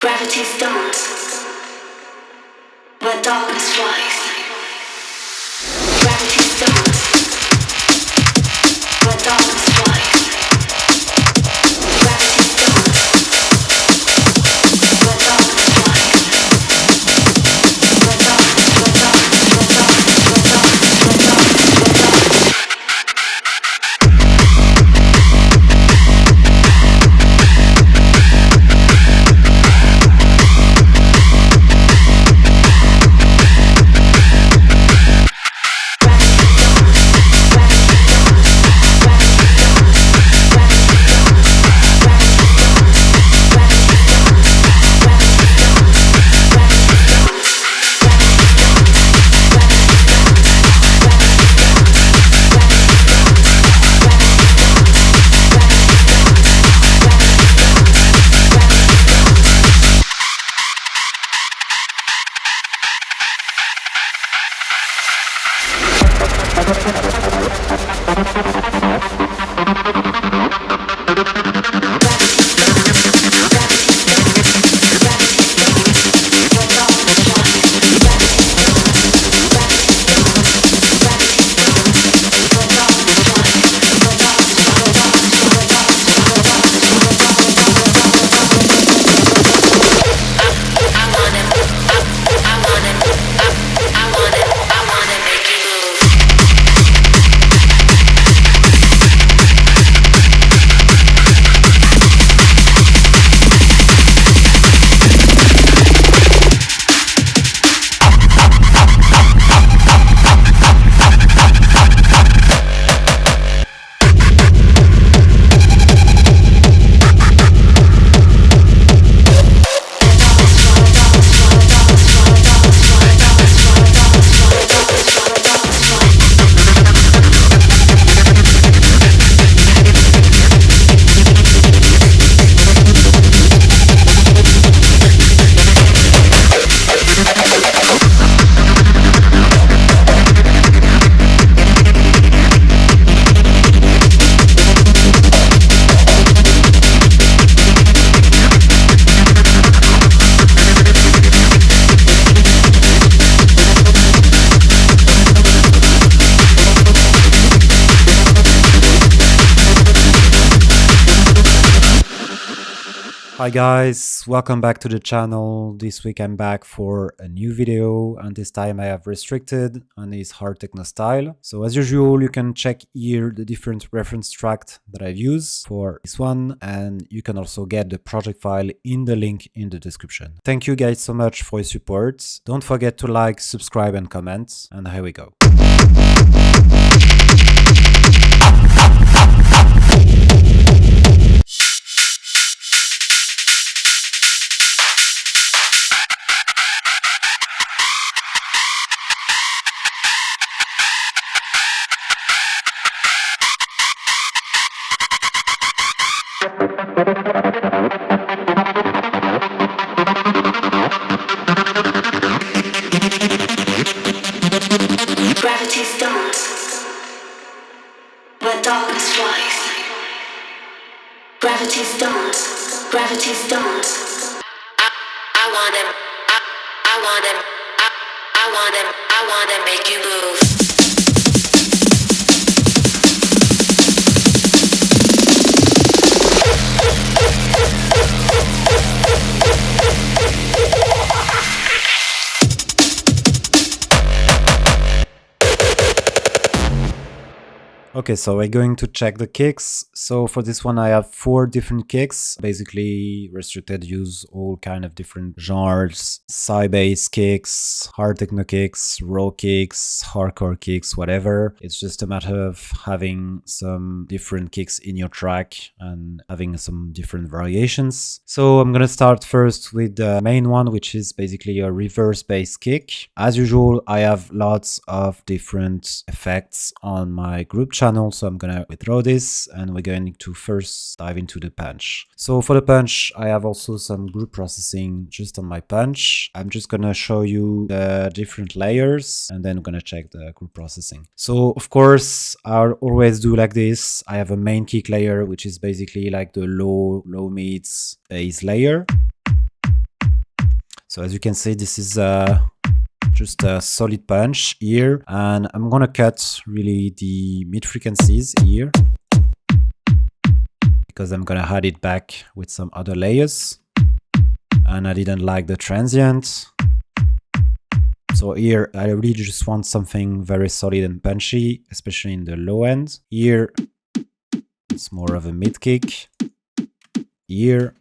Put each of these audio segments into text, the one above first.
Gravity's dance, where darkness flies. Gravity's dance, where darkness flies. Gravity's dance, where darkness flies. Where darkness, where darkness, where darkness, where darkness, where darkness, where darkness. Hi guys, welcome back to the channel. This week I'm back for a new video, and this time I have restricted on this hard techno style. So as usual, you can check here the different reference tracks that I've used for this one, and you can also get the project file in the link in the description. Thank you guys so much for your support. Don't forget to like, subscribe and comment, and here we go. Gravity's dance, where darkness flies. Gravity's dance, gravity's dance. I want him, I want him, I want him, I want to make you move. Okay, so we're going to check the kicks. So for this one I have 4 different kicks. Basically restricted use all kind of different genres, psy-bass kicks, hard techno kicks, raw kicks, hardcore kicks, whatever. It's just a matter of having some different kicks in your track and having some different variations. So I'm gonna start first with the main one, which is basically a reverse bass kick. As usual, I have lots of different effects on my group channel, so I'm gonna withdraw this and we're going to first dive into the punch. So for the punch, I have also some group processing just on my punch. I'm just gonna show you the different layers and then I'm gonna check the group processing. So of course, I'll always do like this. I have a main kick layer, which is basically like the low mids bass layer. So as you can see, this is just a solid punch here, and I'm gonna cut really the mid frequencies here because I'm gonna add it back with some other layers, and I didn't like the transient. So here I really just want something very solid and punchy, especially in the low end. Here it's more of a mid kick. Here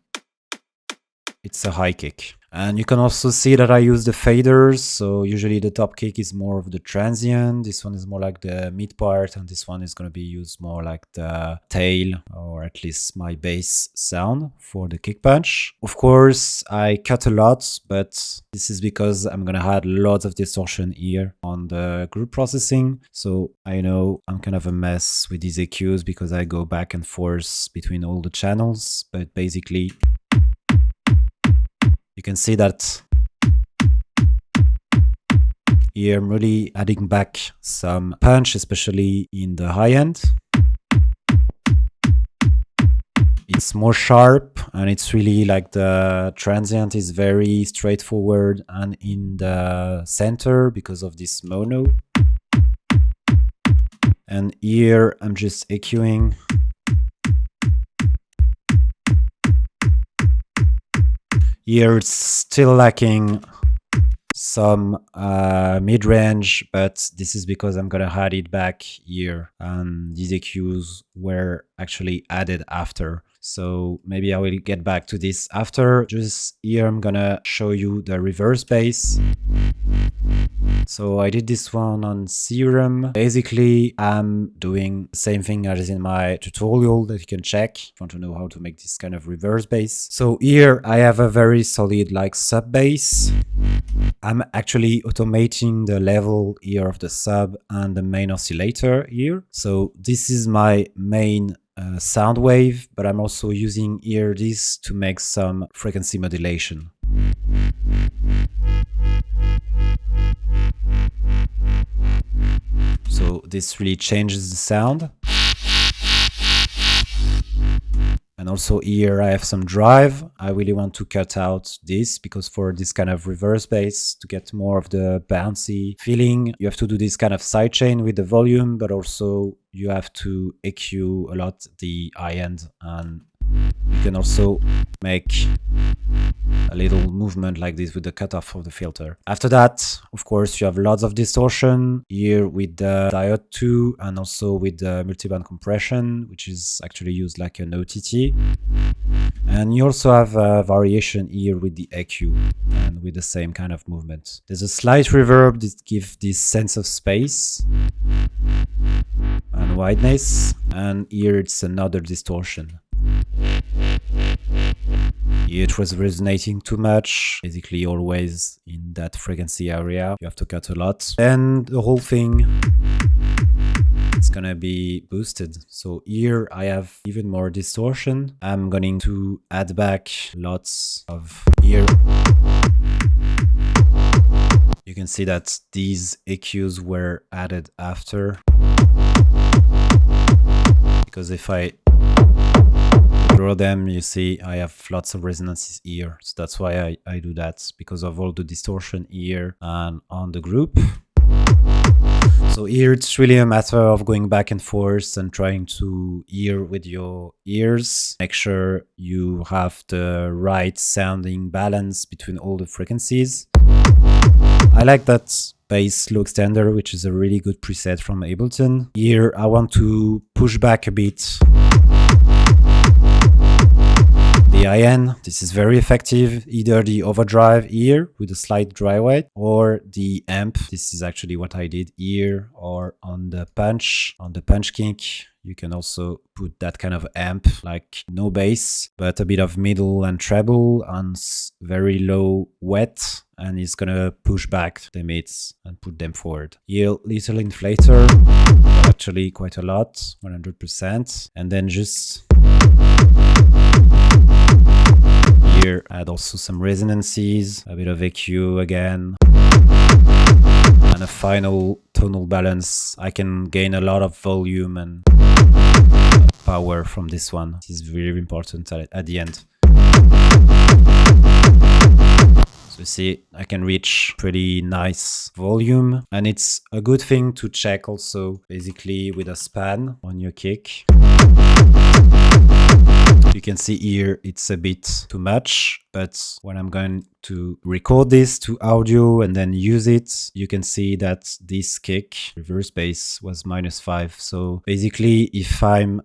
it's a high kick. And you can also see that I use the faders. So usually the top kick is more of the transient. This one is more like the mid part, and this one is going to be used more like the tail, or at least my bass sound for the kick punch. Of course, I cut a lot, but this is because I'm going to add lots of distortion here on the group processing. So I know I'm kind of a mess with these EQs because I go back and forth between all the channels, but basically you can see that here I'm really adding back some punch, especially in the high end. It's more sharp, and it's really like the transient is very straightforward and in the center because of this mono. And here I'm just EQing. Here it's still lacking some mid-range, but this is because I'm gonna add it back here, and these EQs were actually added after. So maybe I will get back to this after. Just here I'm gonna show you the reverse bass. So I did this one on Serum. Basically, I'm doing the same thing as in my tutorial that you can check if you want to know how to make this kind of reverse bass. So here I have a very solid like sub bass. I'm actually automating the level here of the sub and the main oscillator here. So this is my main sound wave, but I'm also using here this to make some frequency modulation. So this really changes the sound. And also here I have some drive. I really want to cut out this because for this kind of reverse bass, to get more of the bouncy feeling, you have to do this kind of sidechain with the volume, but also you have to EQ a lot the high end, and you can also make a little movement like this with the cutoff of the filter. After that, of course, you have lots of distortion here with the diode 2 and also with the multiband compression, which is actually used like an OTT. And you also have a variation here with the EQ and with the same kind of movement. There's a slight reverb that gives this sense of space and wideness, and here it's another distortion. It was resonating too much, basically always in that frequency area. You have to cut a lot. And the whole thing is gonna be boosted. So here I have even more distortion. I'm going to add back lots of here. You can see that these EQs were added after. Because if I draw them, you see I have lots of resonances here. So that's why I do that, because of all the distortion here and on the group. So here it's really a matter of going back and forth and trying to hear with your ears. Make sure you have the right sounding balance between all the frequencies. I like that bass low extender, which is a really good preset from Ableton. Here I want to push back a bit the IN. This is very effective. Either the overdrive here with a slight dry weight, or the amp. This is actually what I did here, or on the punch kick. You can also put that kind of amp, like no bass, but a bit of middle and treble and very low wet, and it's gonna push back the mids and put them forward. Here, little inflator, actually quite a lot, 100%, and then just here add also some resonances, a bit of EQ again, and a final tonal balance. I can gain a lot of volume and power from this one. This is very important at the end. So see I can reach pretty nice volume, and it's a good thing to check also basically with a span on your kick. You can see here it's a bit too much, but when I'm going to record this to audio and then use it, you can see that this kick reverse bass was -5. So basically if I'm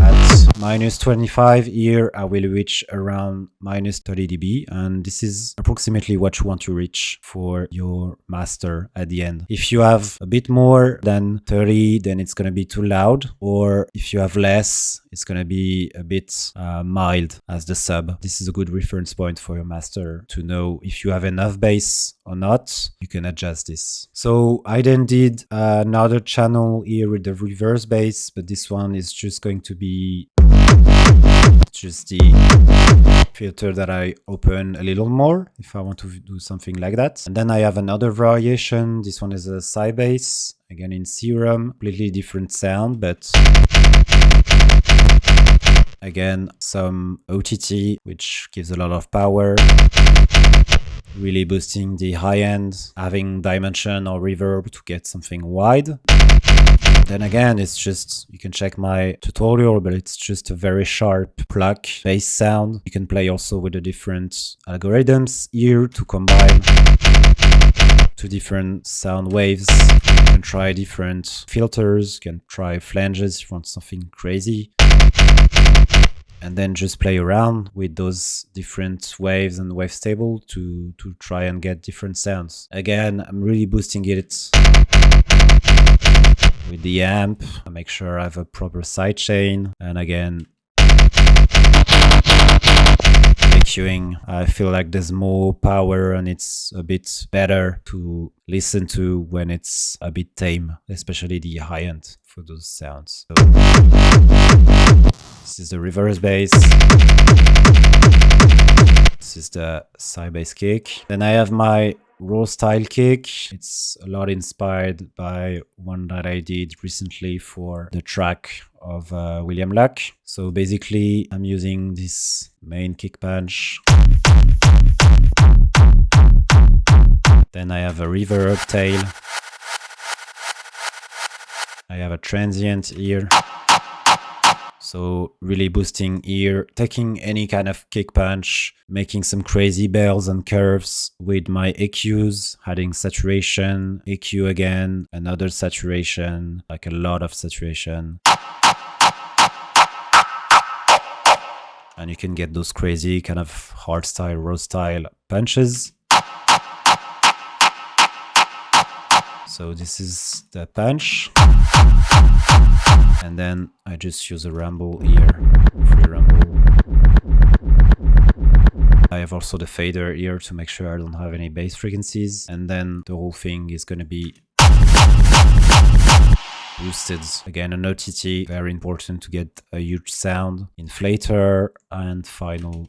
at -25 here, I will reach around -30 dB, and this is approximately what you want to reach for your master at the end. If you have a bit more than 30, then it's going to be too loud, or if you have less, it's going to be a bit mild as the sub. This is a good reference point for your master to know if you have enough bass or not. You can adjust this. So I then did another channel here with the reverse bass, but this one is just going to be just the filter that I open a little more if I want to do something like that. And then I have another variation. This one is a side bass, again in Serum, completely different sound, but again some OTT, which gives a lot of power, really boosting the high end, having dimension or reverb to get something wide. Then again, it's just, you can check my tutorial, but it's just a very sharp pluck bass sound. You can play also with the different algorithms here to combine two different sound waves. You can try different filters, you can try flanges if you want something crazy. And then just play around with those different waves and wave table to try and get different sounds. Again, I'm really boosting it with the amp. I make sure I have a proper sidechain, and again EQing. I feel like there's more power and it's a bit better to listen to when it's a bit tame, especially the high end for those sounds. So this is the reverse bass. This is the side bass kick. Then I have my raw style kick. It's a lot inspired by one that I did recently for the track of William Luck. So basically I'm using this main kick punch. Then I have a reverb tail. I have a transient here. So really boosting here, taking any kind of kick punch, making some crazy bells and curves with my EQs, adding saturation, EQ again, another saturation, like a lot of saturation. And you can get those crazy kind of hard style, raw style punches. So this is the punch. And then I just use a rumble here, free rumble. I have also the fader here to make sure I don't have any bass frequencies. And then the whole thing is going to be boosted. Again, an OTT, very important to get a huge sound. Inflator and final.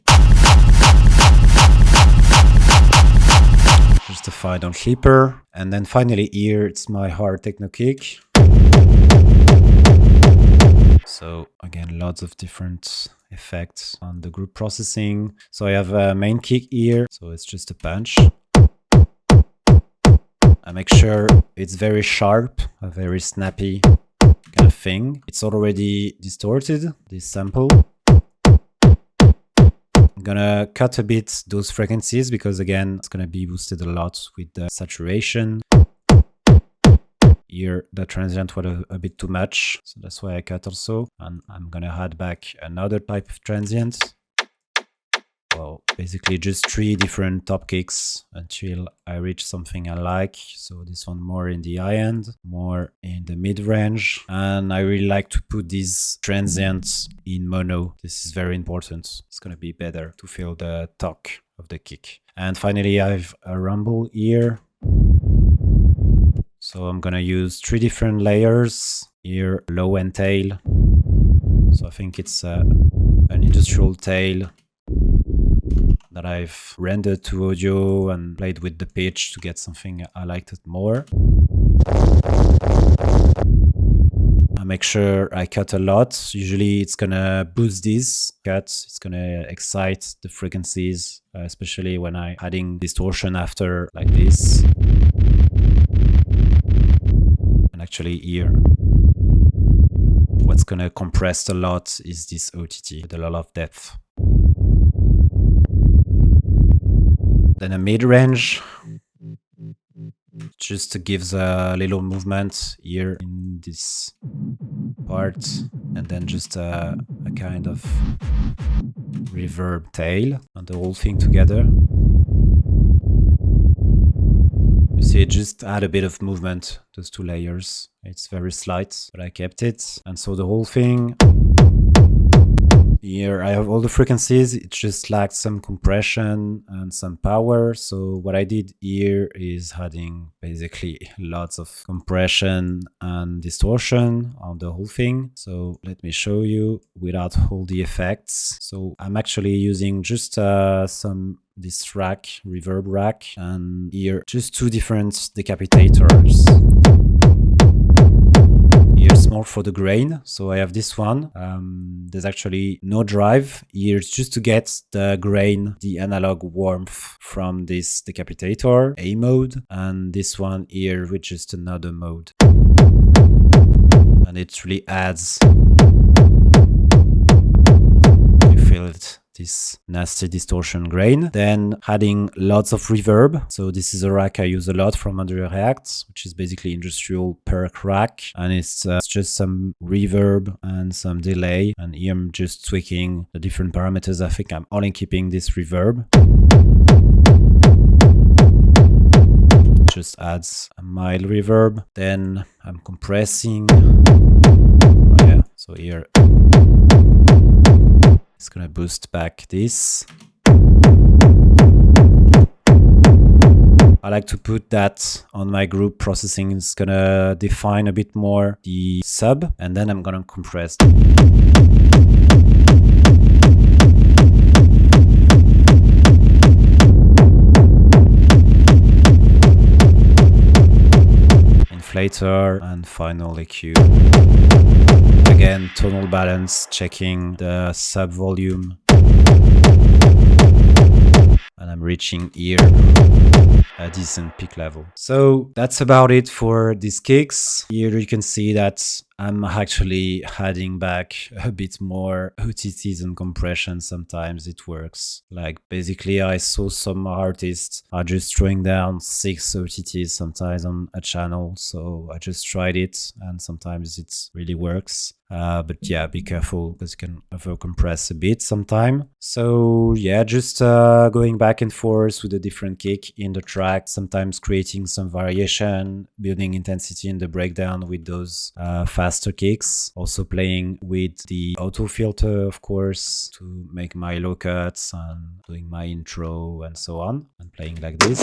Just a final clipper. And then finally here, it's my hard techno kick. So again, lots of different effects on the group processing. So I have a main kick here, so it's just a punch. I make sure it's very sharp, a very snappy kind of thing. It's already distorted, this sample. I'm gonna cut a bit those frequencies because again, it's gonna be boosted a lot with the saturation. Here the transient was a bit too much, so that's why I cut also. And I'm gonna add back another type of transient. Well, basically just 3 different top kicks until I reach something I like. So this one more in the high end, more in the mid range. And I really like to put these transients in mono. This is very important. It's gonna be better to feel the torque of the kick. And finally I have a rumble here. So I'm gonna use 3 different layers here, low and tail. So I think it's an industrial tail that I've rendered to audio and played with the pitch to get something I liked it more. I make sure I cut a lot. Usually it's gonna boost this cut. It's gonna excite the frequencies, especially when I'm adding distortion after like this. And actually here, what's gonna compress a lot is this OTT with a lot of depth. Then a mid-range, just gives a little movement here in this part, and then just a kind of reverb tail on the whole thing together. You see, it just add a bit of movement, those two layers. It's very slight, but I kept it. And so the whole thing, here I have all the frequencies. It just lacked some compression and some power. So what I did here is adding basically lots of compression and distortion on the whole thing. So let me show you without all the effects. So I'm actually using just this rack, reverb rack, and here just two different decapitators. Here's more for the grain, so I have this one. There's actually no drive. Here's just to get the grain, the analog warmth from this decapitator, A mode, and this one here with just another mode. And it really adds, you feel it, this nasty distortion grain. Then adding lots of reverb. So this is a rack I use a lot from Under React, which is basically industrial perk rack, and it's just some reverb and some delay, and here I'm just tweaking the different parameters. I think I'm only keeping this reverb. Just adds a mild reverb. Then I'm compressing. Oh yeah, so here it's gonna boost back this. I like to put that on my group processing. It's gonna define a bit more the sub, and then I'm gonna compress. Inflator and final EQ. Again, tonal balance, checking the sub volume. And I'm reaching here a decent peak level. So that's about it for these kicks. Here you can see that I'm actually adding back a bit more OTTs and compression. Sometimes it works. Like basically I saw some artists are just throwing down 6 OTTs sometimes on a channel. So I just tried it and sometimes it really works. But yeah, be careful because you can over compress a bit sometime. So yeah, just going back and forth with a different kick in the track, sometimes creating some variation, building intensity in the breakdown with those faster kicks. Also playing with the auto filter, of course, to make my low cuts and doing my intro and so on, and playing like this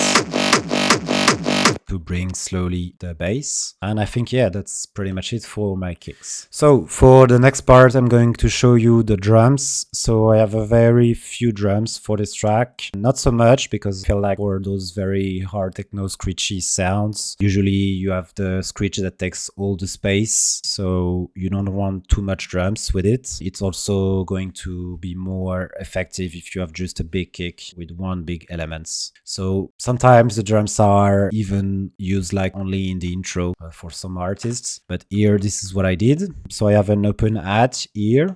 to bring slowly the bass. And I think, yeah, that's pretty much it for my kicks. So for the next part, I'm going to show you the drums. So I have a very few drums for this track. Not so much because I feel like for those very hard techno screechy sounds, usually you have the screech that takes all the space. So you don't want too much drums with it. It's also going to be more effective if you have just a big kick with one big element. So sometimes the drums are even used like only in the intro for some artists, but here this is what I did. So I have an open hat here.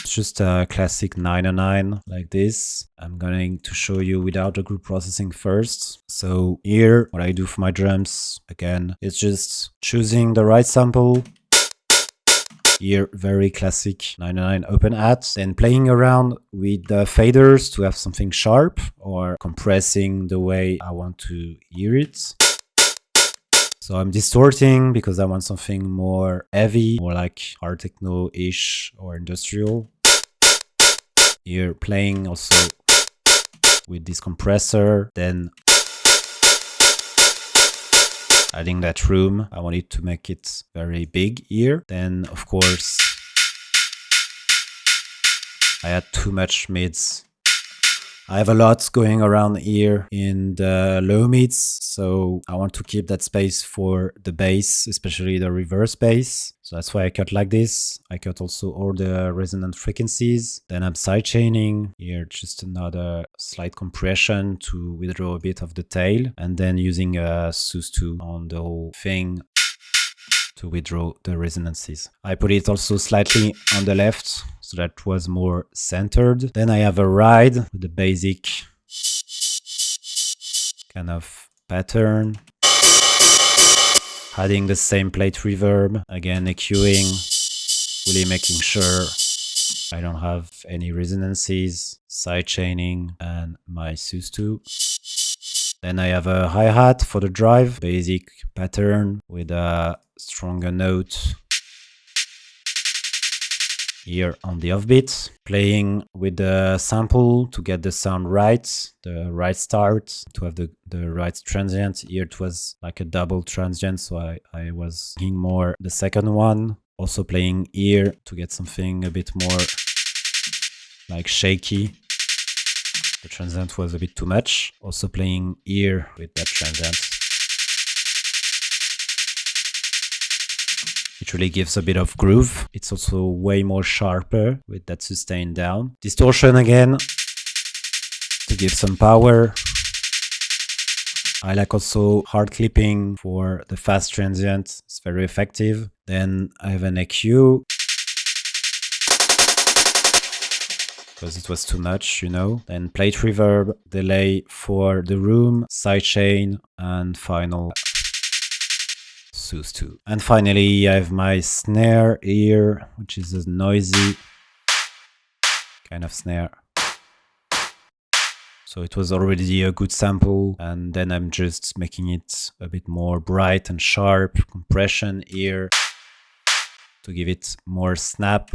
It's just a classic 909 like this. I'm going to show you without the group processing first. So here what I do for my drums, again, it's just choosing the right sample. Here, very classic 909 open hat, then playing around with the faders to have something sharp or compressing the way I want to hear it. So I'm distorting because I want something more heavy, more like hard techno-ish or industrial. Here, playing also with this compressor, then adding that room. I wanted to make it very big here. Then, of course, I had too much mids. I have a lot going around here in the low mids, so I want to keep that space for the bass, especially the reverse bass. So that's why I cut like this. I cut also all the resonant frequencies. Then I'm sidechaining here, just another slight compression to withdraw a bit of the tail, and then using a sus2 on the whole thing to withdraw the resonances. I put it also slightly on the left, so that was more centered. Then I have a ride with the basic kind of pattern. Adding the same plate reverb, again EQing, really making sure I don't have any resonances, sidechaining, and my sus2. Then I have a hi-hat for the drive, basic pattern with a stronger note here on the offbeat, playing with the sample to get the sound right, the right start, to have the right transient. Here it was like a double transient, so I was thinking more the second one. Also playing here to get something a bit more like shaky. The transient was a bit too much. Also playing here with that transient. It really gives a bit of groove. It's also way more sharper with that sustain down. Distortion again to give some power. I like also hard clipping for the fast transient. It's very effective. Then I have an EQ because it was too much, you know. Then plate reverb, delay for the room, sidechain, and final sus2. And finally, I have my snare here, which is a noisy kind of snare. So it was already a good sample, and then I'm just making it a bit more bright and sharp. Compression here to give it more snap.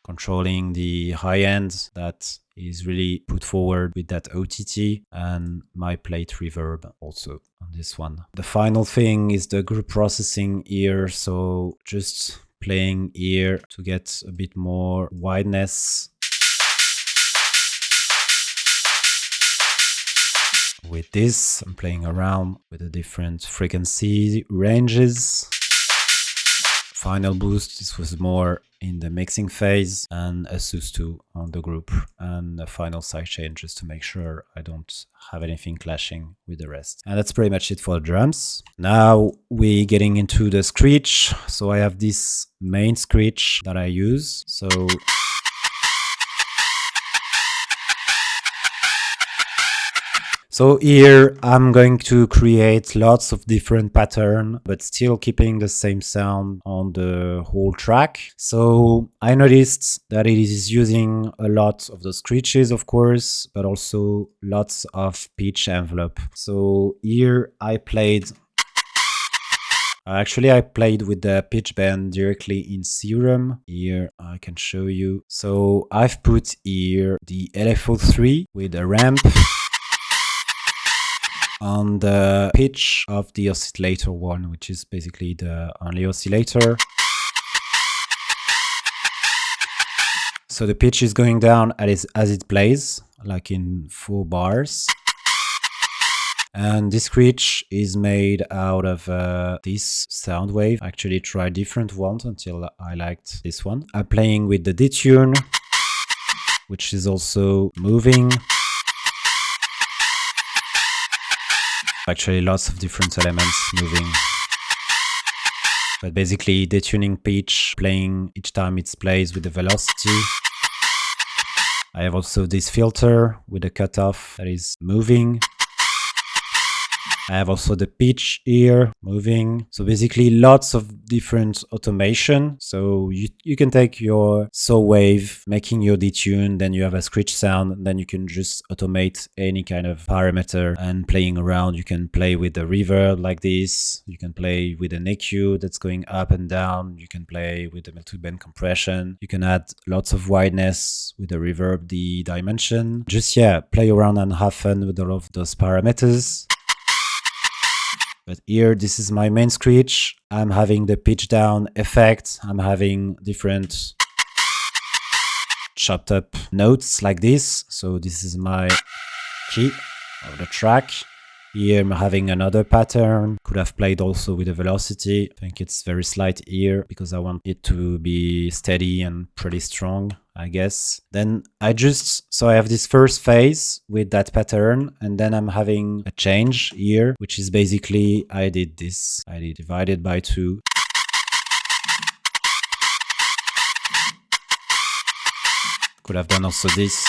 Controlling the high end that is really put forward with that OTT, and my plate reverb also on this one. The final thing is the group processing here, so just playing here to get a bit more wideness. With this, I'm playing around with the different frequency ranges. Final boost, this was more in the mixing phase, and a sus2 on the group, and a final sidechain just to make sure I don't have anything clashing with the rest. And that's pretty much it for the drums. Now we're getting into the Screech. So I have this main Screech that I use. So here I'm going to create lots of different patterns, but still keeping the same sound on the whole track. So I noticed that it is using a lot of the Screeches, of course, but also lots of pitch envelope. So here I played with the pitch bend directly in Serum. Here I can show you. So I've put here the LFO3 with a ramp on the pitch of the oscillator one, which is basically the only oscillator. So the pitch is going down as it plays, like in 4 bars. And this Screech is made out of this sound wave. I actually tried different ones until I liked this one. I'm playing with the detune, which is also moving. Actually, lots of different elements moving. But basically, detuning pitch, playing each time it plays with the velocity. I have also this filter with a cutoff that is moving. I have also the pitch here moving. So basically lots of different automation. So you can take your saw wave, making your detune, then you have a Screech sound, and then you can just automate any kind of parameter and playing around. You can play with the reverb like this. You can play with an EQ that's going up and down. You can play with the multi-band compression. You can add lots of wideness with the reverb, the dimension. Just, yeah, play around and have fun with all of those parameters. But here, this is my main Screech. I'm having the pitch down effect. I'm having different chopped up notes like this. So this is my key of the track. Here I'm having another pattern. Could have played also with the velocity. I think it's very slight here because I want it to be steady and pretty strong, I guess. Then I have this first phase with that pattern, and then I'm having a change here, which is basically I did divided by 2. Could have done also this.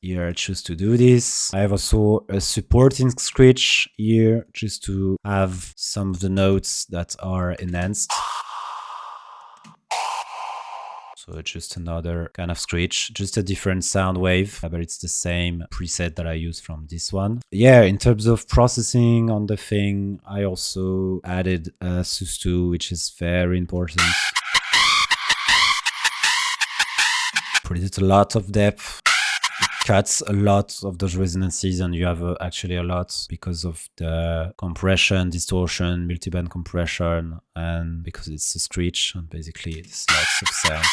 Here I choose to do this. I have also a supporting Screech here just to have some of the notes that are enhanced. So just another kind of Screech, just a different sound wave, but it's the same preset that I use from this one. Yeah, in terms of processing on the thing, I also added a sus2, which is very important. Put it a lot of depth. Cuts a lot of those resonances, and you have actually a lot because of the compression, distortion, multiband compression, and because it's a Screech, and basically it's lots of sound.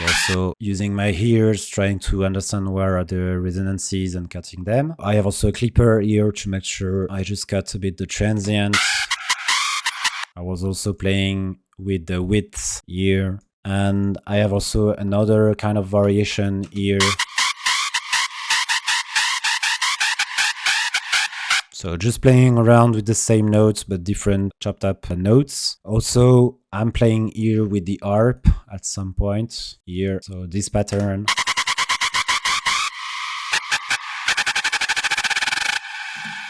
Also using my ears, trying to understand where are the resonances and cutting them. I have also a clipper here to make sure I just cut a bit the transient. I was also playing with the width here. And I have also another kind of variation here. So just playing around with the same notes, but different chopped up notes. Also, I'm playing here with the harp at some point here. So this pattern.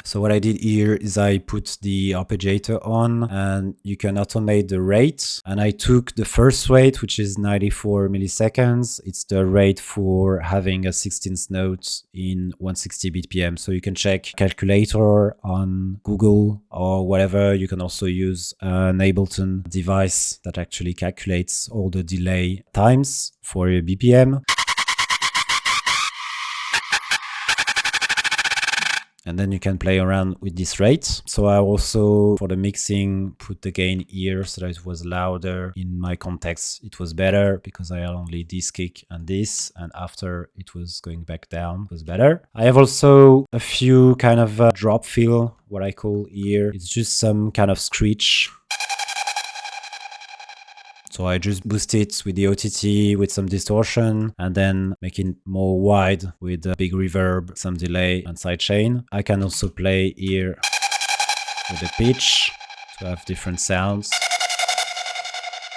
So what I did here is I put the arpeggiator on, and you can automate the rate. And I took the first rate, which is 94 milliseconds. It's the rate for having a 16th note in 160 BPM. So you can check calculator on Google or whatever. You can also use an Ableton device that actually calculates all the delay times for your BPM. And then you can play around with this rate. So I also, for the mixing, put the gain here so that it was louder. In my context, it was better because I had only this kick and this. And after it was going back down, it was better. I have also a few kind of drop fill, what I call here. It's just some kind of screech. So I just boost it with the OTT with some distortion and then make it more wide with a big reverb, some delay and sidechain. I can also play here with the pitch to have different sounds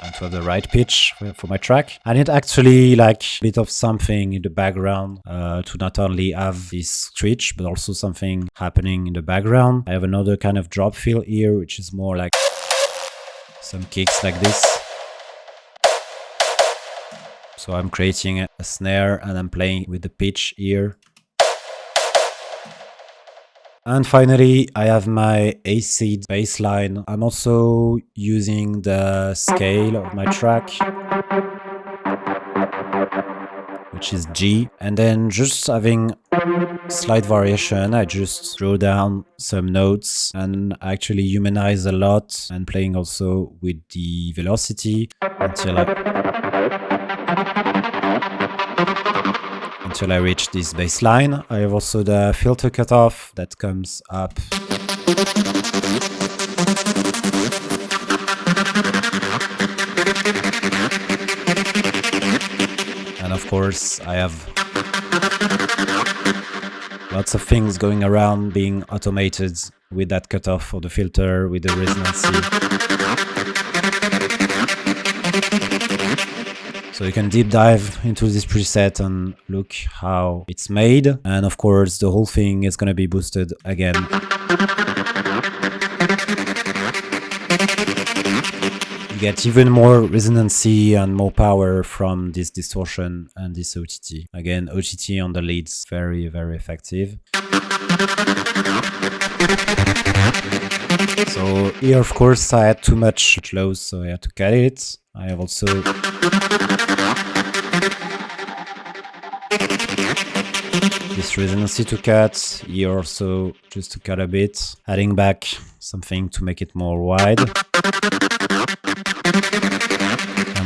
and to have the right pitch for my track. And it actually like a bit of something in the background to not only have this screech, but also something happening in the background. I have another kind of drop fill here, which is more like some kicks like this. So I'm creating a snare and I'm playing with the pitch here. And finally, I have my AC bass line. I'm also using the scale of my track, which is G. And then just having slight variation, I just draw down some notes and actually humanize a lot and playing also with the velocity until I reach this bass line. I have also the filter cutoff that comes up. And of course, I have lots of things going around being automated with that cutoff for the filter, with the resonancy. So you can deep dive into this preset and look how it's made. And of course, the whole thing is going to be boosted again. You get even more resonancy and more power from this distortion and this OTT. Again, OTT on the leads, very, very effective. So here, of course, I had too much lows, so I had to cut it. I have also this resonancy to cut, here also just to cut a bit, adding back something to make it more wide.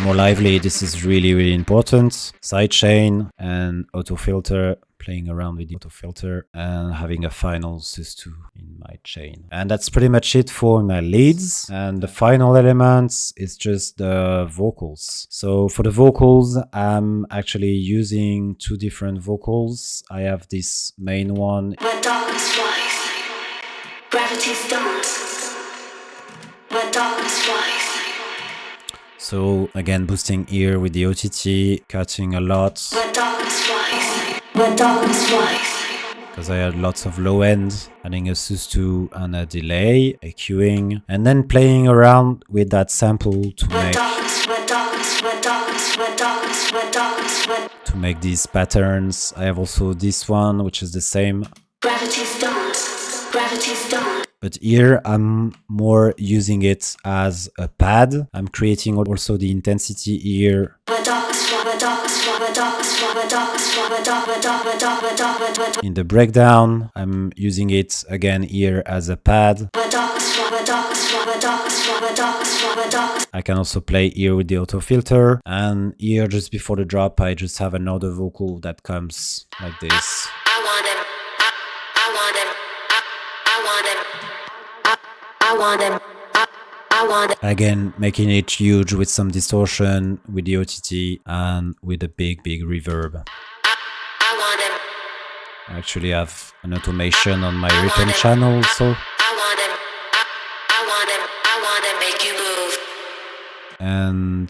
more lively, this is really important. Sidechain and auto filter, playing around with the auto filter and having a final sus2 in my chain. And that's pretty much it for my leads. And the final elements is just the vocals. So for the vocals, I'm actually using two different vocals. I have this main one. Where darkness flies, gravity's dance. Where darkness flies. So again, boosting ear with the OTT, cutting a lot. Where darkness flies, where darkness flies. Because I had lots of low end, adding a sus2 and a delay, EQing, and then playing around with that sample to make these patterns. I have also this one, which is the same. Gravity's dance, gravity's dance. But here I'm more using it as a pad. I'm creating also the intensity here. In the breakdown, I'm using it again here as a pad. I can also play here with the auto filter, and here just before the drop I just have another vocal that comes like this. I want him. I want him. I want him. I want him. I want him. Again, making it huge with some distortion, with the OTT, and with a big reverb. I want him. I actually have an automation on my return channel also. I want him. I want him. I want to make you move. And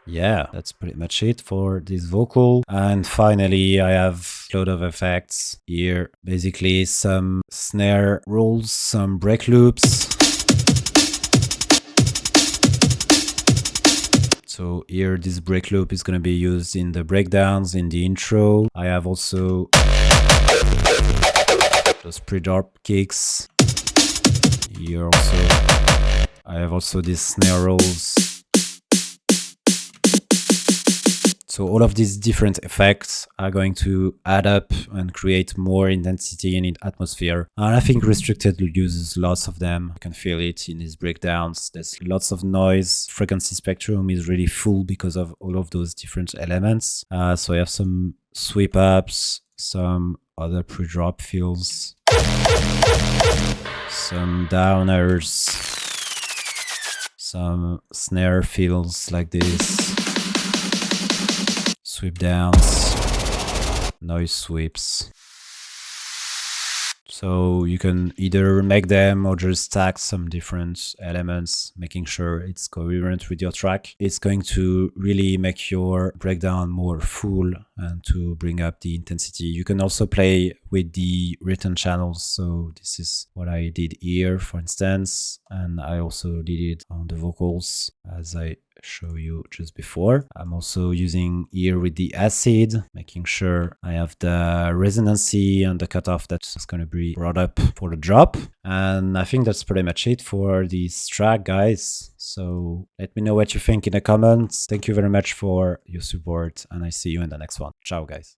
yeah, that's pretty much it for this vocal. And finally, I have a lot of effects here. Basically, some snare rolls, some break loops. So here, this break loop is going to be used in the breakdowns, in the intro. I have also those pre-drop kicks. Here also, I have also these snare rolls. So all of these different effects are going to add up and create more intensity in the atmosphere. And I think Restricted uses lots of them. You can feel it in his breakdowns. There's lots of noise. Frequency spectrum is really full because of all of those different elements. So I have some sweep ups, some other pre-drop fills, some downers, some snare fills like this. Sweep downs, noise sweeps. So you can either make them or just stack some different elements, making sure it's coherent with your track. It's going to really make your breakdown more full and to bring up the intensity. You can also play with the written channels. So this is what I did here, for instance, and I also did it on the vocals as I show you just before. I'm also using here with the acid, making sure I have the resonancy and the cutoff that's going to be brought up for the drop. And I think that's pretty much it for this track, guys. So let me know what you think in the comments. Thank you very much for your support, and I see you in the next one. Ciao, guys.